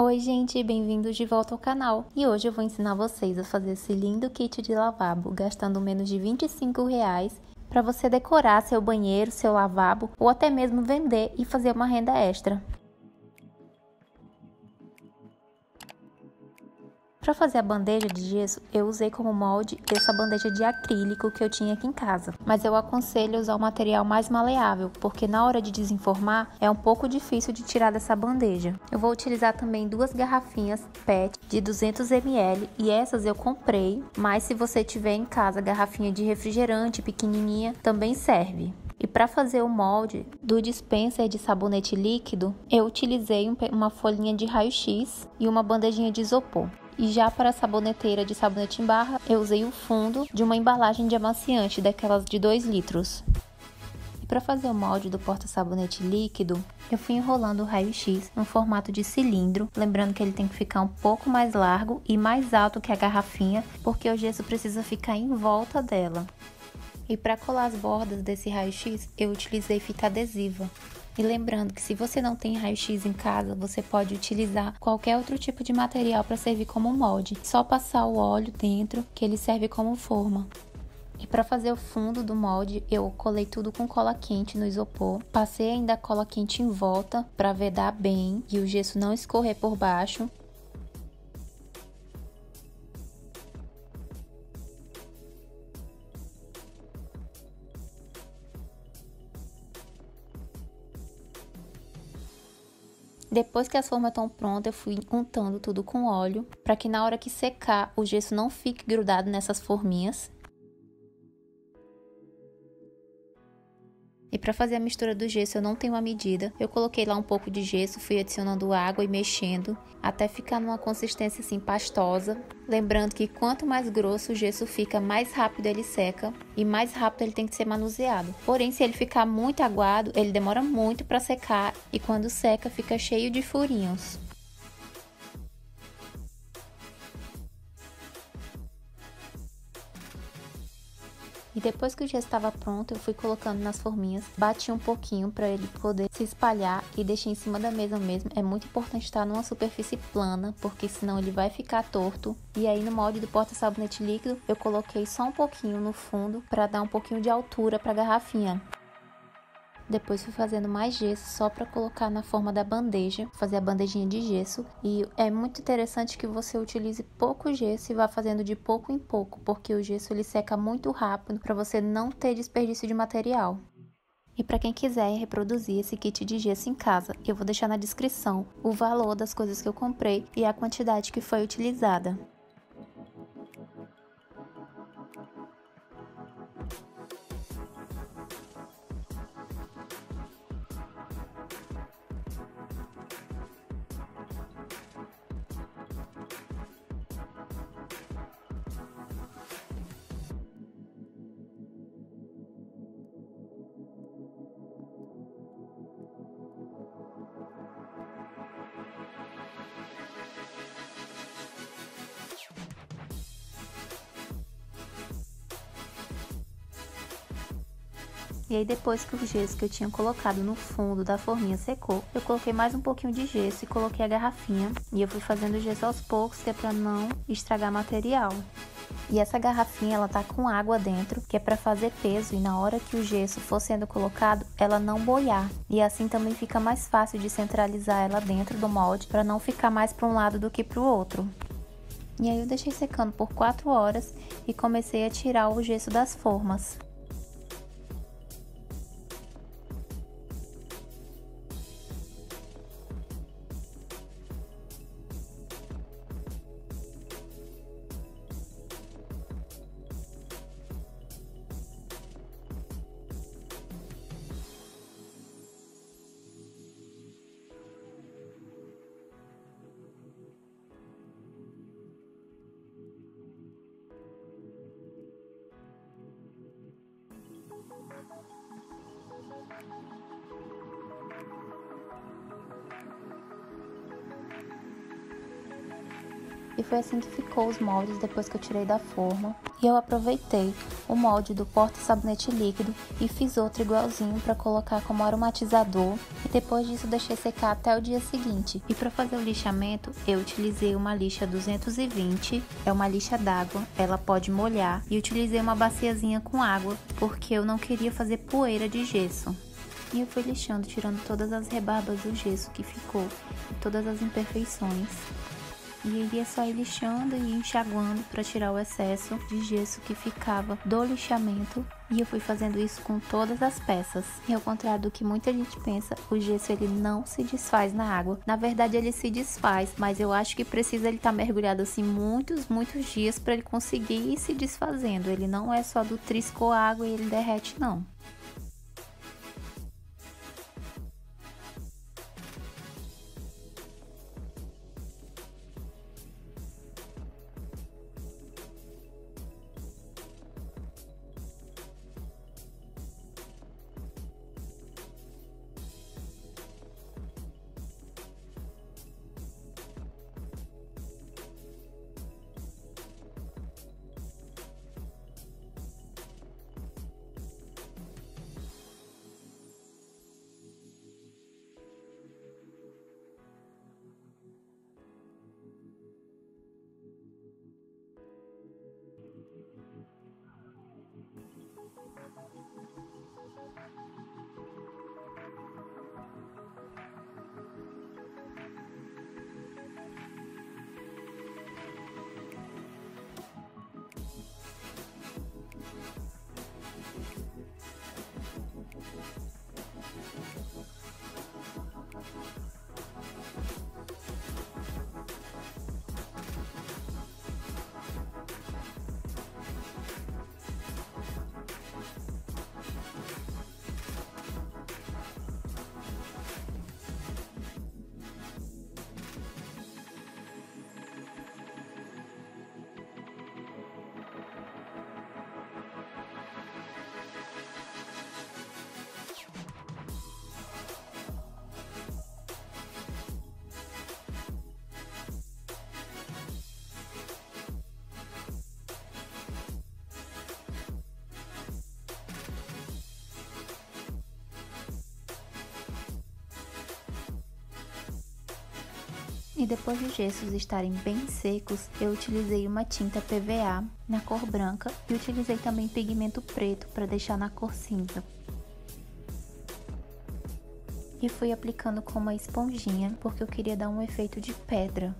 Oi gente, bem-vindos de volta ao canal. E hoje eu vou ensinar vocês a fazer esse lindo kit de lavabo, gastando menos de R$ 25, para você decorar seu banheiro, seu lavabo, ou até mesmo vender e fazer uma renda extra. Para fazer a bandeja de gesso, eu usei como molde essa bandeja de acrílico que eu tinha aqui em casa. Mas eu aconselho usar um material mais maleável, porque na hora de desenformar é um pouco difícil de tirar dessa bandeja. Eu vou utilizar também duas garrafinhas PET de 200 ml e essas eu comprei, mas se você tiver em casa garrafinha de refrigerante pequenininha, também serve. E para fazer o molde do dispenser de sabonete líquido, eu utilizei uma folhinha de raio-x e uma bandejinha de isopor. E já para a saboneteira de sabonete em barra, eu usei o fundo de uma embalagem de amaciante, daquelas de 2 litros. E para fazer o molde do porta-sabonete líquido, eu fui enrolando o raio-x no formato de cilindro, lembrando que ele tem que ficar um pouco mais largo e mais alto que a garrafinha, porque o gesso precisa ficar em volta dela. E para colar as bordas desse raio-x, eu utilizei fita adesiva. E lembrando que se você não tem raio-x em casa, você pode utilizar qualquer outro tipo de material para servir como molde. Só passar o óleo dentro, que ele serve como forma. E para fazer o fundo do molde, eu colei tudo com cola quente no isopor. Passei ainda a cola quente em volta para vedar bem e o gesso não escorrer por baixo. Depois que as formas estão prontas, eu fui untando tudo com óleo, para que na hora que secar, o gesso não fique grudado nessas forminhas. E para fazer a mistura do gesso eu não tenho uma medida, eu coloquei lá um pouco de gesso, fui adicionando água e mexendo, até ficar numa consistência assim pastosa. Lembrando que quanto mais grosso o gesso fica, mais rápido ele seca e mais rápido ele tem que ser manuseado. Porém, se ele ficar muito aguado, ele demora muito para secar e quando seca fica cheio de furinhos. E depois que o gesso estava pronto, eu fui colocando nas forminhas, bati um pouquinho para ele poder se espalhar e deixei em cima da mesa mesmo. É muito importante estar numa superfície plana, porque senão ele vai ficar torto. E aí no molde do porta-sabonete líquido, eu coloquei só um pouquinho no fundo para dar um pouquinho de altura para a garrafinha. Depois fui fazendo mais gesso só para colocar na forma da bandeja, fazer a bandejinha de gesso. E é muito interessante que você utilize pouco gesso e vá fazendo de pouco em pouco, porque o gesso ele seca muito rápido para você não ter desperdício de material. E para quem quiser reproduzir esse kit de gesso em casa, eu vou deixar na descrição o valor das coisas que eu comprei e a quantidade que foi utilizada. E aí depois que o gesso que eu tinha colocado no fundo da forminha secou, eu coloquei mais um pouquinho de gesso e coloquei a garrafinha. E eu fui fazendo o gesso aos poucos, que é para não estragar material. E essa garrafinha ela tá com água dentro, que é para fazer peso e na hora que o gesso for sendo colocado, ela não boiar. E assim também fica mais fácil de centralizar ela dentro do molde, para não ficar mais para um lado do que para o outro. E aí eu deixei secando por 4 horas e comecei a tirar o gesso das formas. E foi assim que ficou os moldes depois que eu tirei da forma. E eu aproveitei o molde do porta-sabonete líquido e fiz outro igualzinho para colocar como aromatizador. E depois disso deixei secar até o dia seguinte. E para fazer o lixamento, eu utilizei uma lixa 220, é uma lixa d'água, ela pode molhar. E utilizei uma baciazinha com água, porque eu não queria fazer poeira de gesso. E eu fui lixando, tirando todas as rebarbas do gesso que ficou, e todas as imperfeições. E eu ia só ir lixando e enxaguando para tirar o excesso de gesso que ficava do lixamento. E eu fui fazendo isso com todas as peças. E ao contrário do que muita gente pensa, o gesso ele não se desfaz na água. Na verdade ele se desfaz, mas eu acho que precisa ele estar mergulhado assim muitos dias para ele conseguir ir se desfazendo. Ele não é só do triscou água e ele derrete não. E depois dos gessos estarem bem secos, eu utilizei uma tinta PVA na cor branca e utilizei também pigmento preto para deixar na cor cinza. E fui aplicando com uma esponjinha, porque eu queria dar um efeito de pedra.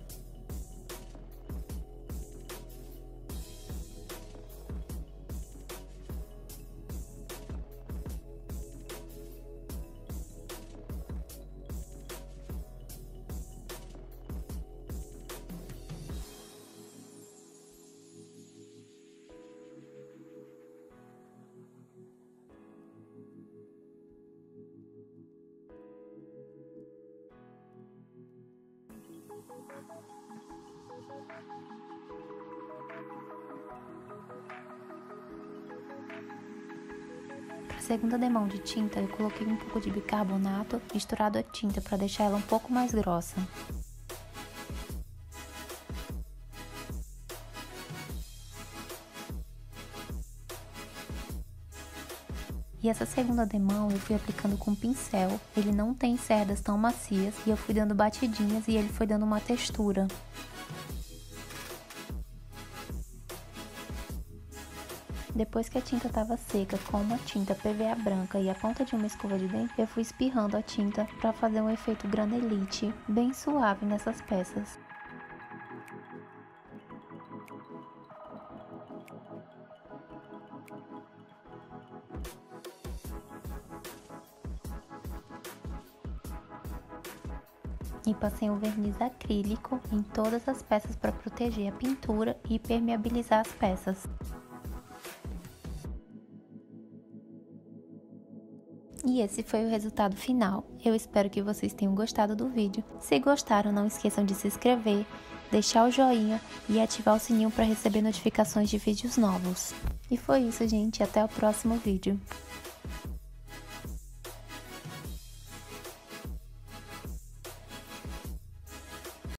Para a segunda demão de tinta, eu coloquei um pouco de bicarbonato misturado à tinta para deixar ela um pouco mais grossa. E essa segunda demão eu fui aplicando com pincel, ele não tem cerdas tão macias e eu fui dando batidinhas e ele foi dando uma textura. Depois que a tinta estava seca com uma tinta PVA branca e a ponta de uma escova de dente, eu fui espirrando a tinta para fazer um efeito granelite bem suave nessas peças. E passei um verniz acrílico em todas as peças para proteger a pintura e permeabilizar as peças. E esse foi o resultado final. Eu espero que vocês tenham gostado do vídeo. Se gostaram, não esqueçam de se inscrever, deixar o joinha e ativar o sininho para receber notificações de vídeos novos. E foi isso, gente. Até o próximo vídeo.